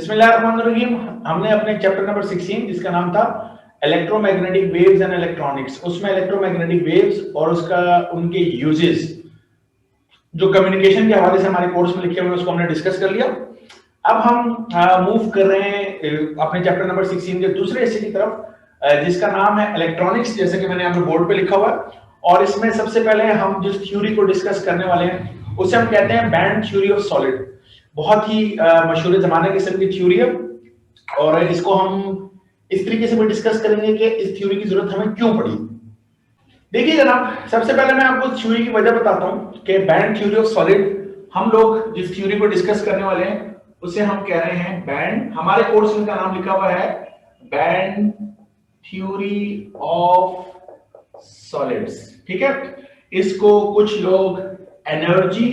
बिस्मिल्लाहिर्रहमानिर्रहीम। हमने अपने चैप्टर नंबर 16 जिसका नाम था इलेक्ट्रोमैग्नेटिक वेव्स एंड इलेक्ट्रॉनिक्स, उसमें इलेक्ट्रोमैग्नेटिक वेव्स और उसका उनके यूजेस जो कम्युनिकेशन के हवाले से हमारे कोर्स में लिखे हुए उसको हमने डिस्कस कर लिया। अब हम मूव कर रहे हैं अपने चैप्टर नंबर 16 के दूसरे हिस्से की तरफ, जिसका नाम है इलेक्ट्रॉनिक्स, जैसे कि मैंने यहाँ पे बोर्ड पे लिखा हुआ है। और इसमें सबसे पहले हम जिस थ्योरी को डिस्कस करने वाले हैं उसे हम कहते हैं बैंड थ्योरी ऑफ सॉलिड। बहुत ही मशहूर जमाने की किस्म की थ्योरी है और इसको हम इस तरीके से भी डिस्कस करेंगे कि इस थ्योरी की जरूरत हमें क्यों पड़ी। देखिए जनाब, सबसे पहले मैं आपको थ्योरी की वजह बताता हूं कि बैंड थ्योरी ऑफ सॉलिड, हम लोग जिस थ्योरी को डिस्कस करने वाले हैं उसे हम कह रहे हैं बैंड, हमारे कोर्स में का नाम लिखा हुआ है बैंड थ्योरी ऑफ सॉलिड्स। ठीक है, इसको कुछ लोग एनर्जी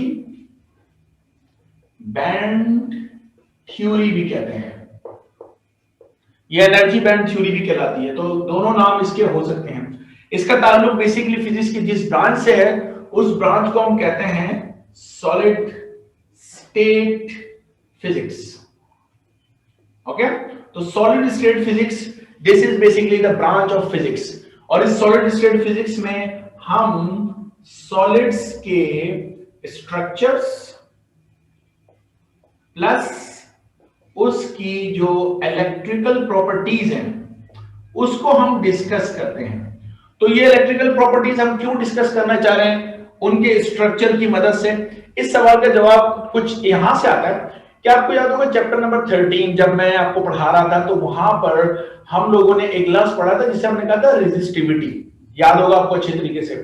बैंड थ्योरी भी कहते हैं, ये एनर्जी बैंड थ्योरी भी कहलाती है, तो दोनों नाम इसके हो सकते हैं। इसका ताल्लुक बेसिकली फिजिक्स की जिस ब्रांच से है उस ब्रांच को हम कहते हैं सॉलिड स्टेट फिजिक्स। ओके, तो solid state physics this is basically the branch of physics, और इस सॉलिड स्टेट फिजिक्स में हम सॉलिड्स के स्ट्रक्चर्स प्लस उसकी जो इलेक्ट्रिकल प्रॉपर्टीज हैं उसको हम डिस्कस करते हैं। तो ये इलेक्ट्रिकल प्रॉपर्टीज हम क्यों डिस्कस करना चाह रहे हैं? उनके स्ट्रक्चर की मदद से। इस सवाल का जवाब कुछ यहां से आता है कि आपको याद होगा चैप्टर नंबर 13 जब मैं आपको पढ़ा रहा था तो वहां पर हम लोगों ने एक क्लास पढ़ा था जिसे हमने कहा था रेजिस्टिविटी। याद होगा आपको अच्छे तरीके से।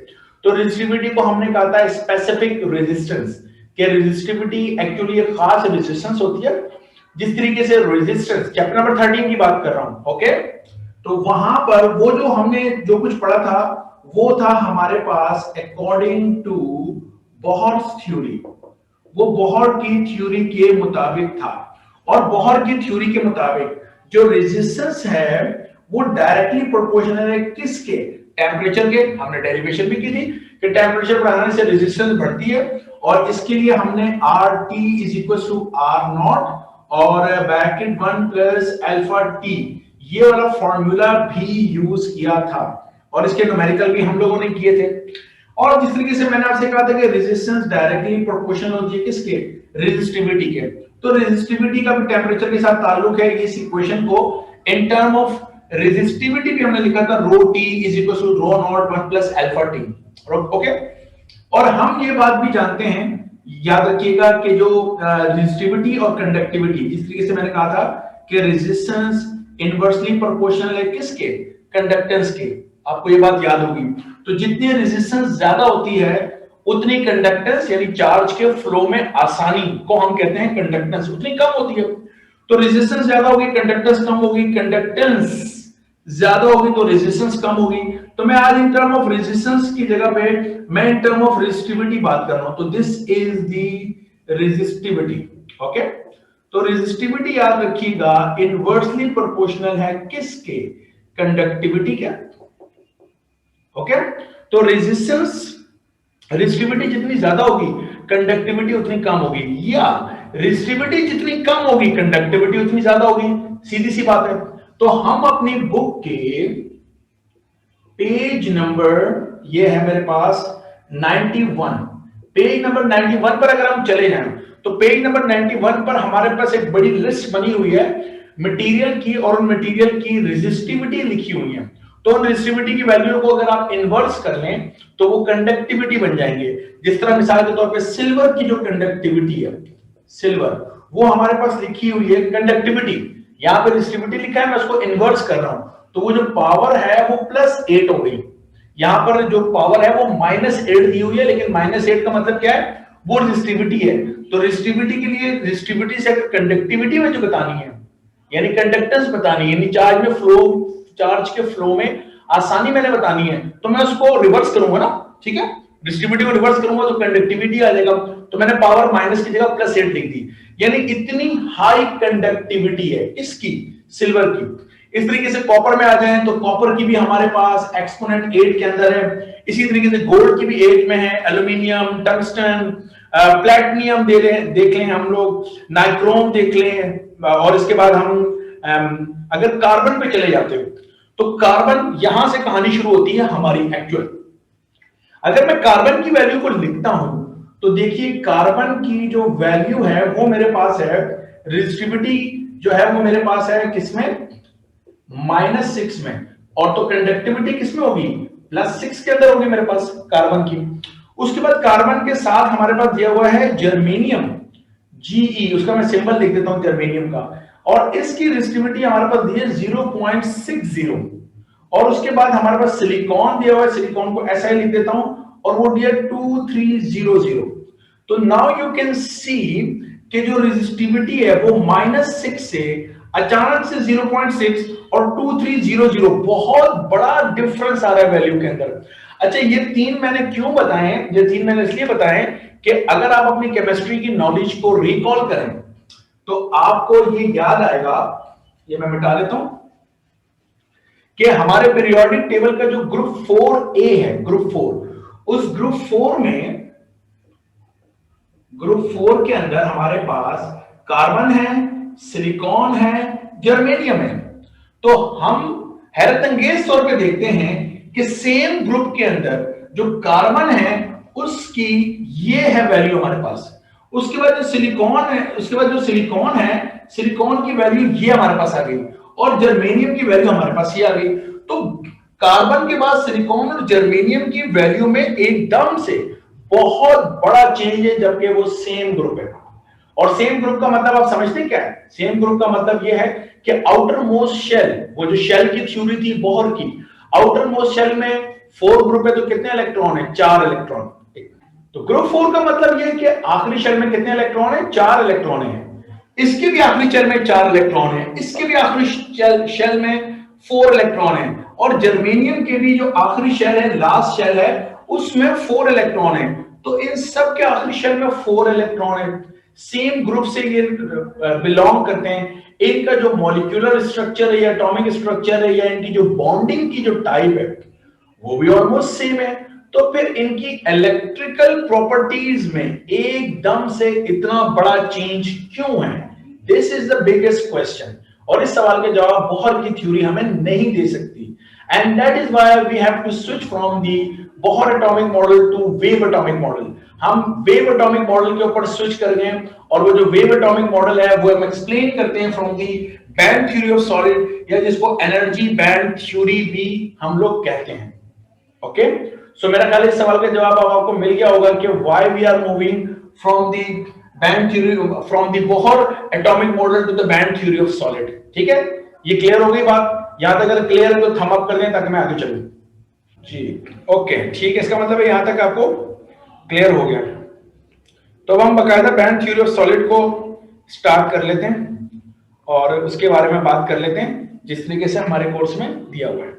तो रेजिस्टिविटी को हमने कहा था स्पेसिफिक रेजिस्टेंस, कि रेजिस्टिविटी एक्चुअली एक खास रेजिस्टेंस होती है। जिस तरीके से रेजिस्टेंस, चैप्टर नंबर 13 की बात कर रहा हूं, ओके, तो वहां पर वो जो हमने जो कुछ पढ़ा था वो था हमारे पास अकॉर्डिंग टू बोहर्स थ्योरी, वो बोहर की थ्योरी के मुताबिक था। और बोहर की थ्योरी के मुताबिक जो रेजिस्टेंस है वो डायरेक्टली प्रोपोर्शनल है किसके? टेम्परेचर के। हमने डेरिवेशन भी की थी कि टेम्परेचर बढ़ाने से रेजिस्टेंस बढ़ती है, और इसके लिए हमने RT = R0 और ब्रैकेट 1 प्लस अल्फा टी, ये वाला फॉर्मूला भी यूज किया था, और इसके न्यूमेरिकल भी हम लोगों ने किए थे। और जिस तरीके से मैंने आपसे कहा था कि रेजिस्टेंस डायरेक्टली प्रोपोर्शनल होती है किसके? रेजिस्टिविटी के। तो रेजिस्टिविटी का भी टेम्परेचर के साथ ताल्लुक है। इस इक्वेशन को इन टर्म ऑफ रेजिस्टिविटी भी हमने लिखा था ρT = ρ0 1 plus alpha T. Okay, और हम ये बात भी जानते हैं, याद रखिएगा कि जो रेजिस्टिविटी और कंडक्टिविटी, जिस तरीके से मैंने कहा था कि रेजिस्टेंस इनवर्सली प्रोपोर्शनल है किसके? कंडक्टेंस के। आपको ये बात याद होगी। तो जितनी रेजिस्टेंस ज्यादा होती है उतनी कंडक्टेंस यानी चार्ज के फ्लो में आसानी को हम कहते हैं कंडक्टेंस उतनी कम होती है। तो रेजिस्टेंस ज्यादा होगी, कंडक्टेंस कम होगी, कंडक्टेंस ज्यादा होगी तो रेजिस्टेंस कम होगी। तो मैं आज इन टर्म ऑफ रेजिस्टेंस की जगह पे मैं इन टर्म ऑफ रेजिस्टिविटी बात कर रहा हूं। तो this is the resistivity. Okay, तो रेजिस्टिविटी याद रखिएगा इनवर्सली प्रोपोर्शनल है किसके? कंडक्टिविटी के। ओके, तो रेजिस्टिविटी जितनी ज्यादा होगी कंडक्टिविटी उतनी कम होगी, या रेजिस्टिविटी जितनी कम होगी कंडक्टिविटी उतनी ज्यादा होगी। सीधी सी बात है। तो हम अपनी बुक के पेज नंबर, ये है मेरे पास 91, पेज नंबर 91 पर अगर हम चले जाएं तो पेज नंबर 91 पर हमारे पास एक बड़ी लिस्ट बनी हुई है मटेरियल की, और उन मटेरियल की रेजिस्टिविटी लिखी हुई है। तो उन रेजिस्टिविटी की वैल्यू को अगर आप इन्वर्स कर लें तो वो कंडक्टिविटी बन जाएंगे। जिस तरह मिसाल के तौर पे सिल्वर की जो कंडक्टिविटी है, सिल्वर, वो हमारे पास लिखी हुई है कंडक्टिविटी, यहां पर रेजिस्टिविटी लिखा है, मैं उसको इन्वर्स कर रहा हूं तो वो जो पावर है वो +8 हो गई। यहां पर जो पावर है वो -8 दी हुई है, लेकिन -8 का मतलब क्या है? वो रेजिस्टिविटी है। तो रेजिस्टिविटी के लिए रेजिस्टिविटी से अगर कंडक्टिविटी में जो बतानी है यानी कंडक्टेंस बतानी है, यानी चार्ज में फ्लो, चार्ज के फ्लो में आसानी मैंने बतानी है, तो मैं उसको रिवर्स करूंगा ना। ठीक है, रेजिस्टिविटी को रिवर्स करूंगा तो कंडक्टिविटी आ जाएगा। तो मैंने पावर माइनस की जगह +8 लिख दी, यानी इतनी हाई कंडक्टिविटी है इसकी, सिल्वर की। इस तरीके से कॉपर में आ जाएं तो कॉपर की भी हमारे पास एक्सपोनेंट 8 के अंदर है। इसी तरीके से गोल्ड की भी 8 में है, एल्यूमिनियम, टंगस्टन, प्लेटिनियम देख लें हम लोग, नाइक्रोम देख लें, और इसके बाद हम अगर कार्बन पे चले जाते हो तो कार्बन यहां से कहानी शुरू होती है हमारी एक्चुअल। अगर मैं कार्बन की वैल्यू को लिखता हूं तो देखिए कार्बन की जो वैल्यू है वो मेरे पास है, रेजिस्टिविटी जो है वो मेरे पास है किसमें, -6 में, और तो कंडक्टिविटी किसमें होगी, +6 के अंदर होगी मेरे पास कार्बन की। उसके बाद कार्बन के साथ हमारे पास दिया हुआ है जर्मेनियम, जीई, उसका मैं सिंबल लिख देता हूं जर्मेनियम का, और इसकी रेजिस्टिविटी हमारे पास दी है 0.60, और उसके बाद हमारे पास सिलिकॉन दिया हुआ है, सिलिकॉन को ऐसा ही लिख देता हूं, और वो दिया 2300। तो नाउ यू कैन सी कि जो रेजिस्टिविटी है वो -6 से अचानक से 0.6 और 2300, बहुत बड़ा डिफरेंस आ रहा है वैल्यू के अंदर। अच्छा, ये तीन मैंने क्यों बताए, ये तीन मैंने इसलिए बताए कि अगर आप अपनी केमिस्ट्री की नॉलेज को रिकॉल करें तो आपको ये याद आएगा, ये मैं मिटा लेता हूं, कि हमारे पीरियोडिक टेबल का जो ग्रुप 4A है, ग्रुप 4, उस ग्रुप 4 के अंदर हमारे पास कार्बन है, सिलिकॉन है, जर्मेनियम है। तो हम हैरत अंगेज तौर पे देखते हैं कि सेम ग्रुप के अंदर जो कार्बन है उसकी ये है वैल्यू हमारे पास, उसके बाद जो सिलिकॉन है, उसके बाद जो सिलिकॉन है, सिलिकॉन की वैल्यू ये हमारे पास आ गई, और जर्मेनियम की वैल्यू हमारे पास ये आ गई। तो कार्बन के बाद सिलिकॉन और जर्मेनियम की वैल्यू में एकदम से बहुत बड़ा चेंज है, जबकि वो सेम ग्रुप है। और सेम ग्रुप का मतलब आप समझते हैं क्या है? सेम ग्रुप का मतलब ये है कि आउटर मोस्ट शेल, वो जो शेल की थ्योरी थी बोहर की, आउटर मोस्ट शेल में 4 ग्रुप है, तो कितने इलेक्ट्रॉन है? 4 इलेक्ट्रॉन। तो ग्रुप 4 का मतलब ये है कि आखिरी शेल में कितने इलेक्ट्रॉन है? 4 इलेक्ट्रॉन है। इसके भी आखिरी शेल में 4 इलेक्ट्रॉन है, इसके भी आखिरी शेल में 4 इलेक्ट्रॉन है, और जर्मेनियम के भी जो आखिरी शेल है, लास्ट शेल है, उसमें 4 इलेक्ट्रॉन है। तो इन सब के आखिरी शेल में 4 इलेक्ट्रॉन है, सेम ग्रुप से ये बिलोंग करते हैं। इनका जो मॉलिक्यूलर स्ट्रक्चर है या एटॉमिक स्ट्रक्चर है या इनकी जो बॉन्डिंग की जो टाइप है वो भी ऑलमोस्ट सेम है। तो फिर इनकी इलेक्ट्रिकल प्रॉपर्टीज में एकदम से इतना बड़ा चेंज क्यों है? This is the biggest question, और इस सवाल के जवाब बोहर की थ्योरी हमें नहीं दे सकती। And that is why we have to switch from the Bohr atomic model to wave atomic model. हम वेव एटॉमिक मॉडल के ऊपर स्विच कर गए, और वो जो वेव एटॉमिक मॉडल है वो हम एक्सप्लेन करते हैं from the band theory of solid, या जिसको एनर्जी बैंड थ्योरी भी हम लोग कहते हैं। ओके, सो मेरा ख्याल इस सवाल का जवाब अब आपको मिल गया होगा कि why we are moving from the band theory, from the Bohr atomic model to the band theory of solid. ठीक है, ये क्लियर हो गई बात? यहां तक अगर क्लियर है तो थंब अप कर दें ताकि मैं आगे चलूं। जी ओके, ठीक है, इसका मतलब है यहां तक आपको क्लियर हो गया। तो अब हम बकायदा बैंड थ्योरी ऑफ सॉलिड को स्टार्ट कर लेते हैं और उसके बारे में बात कर लेते हैं जिस तरीके से हमारे कोर्स में दिया हुआ है।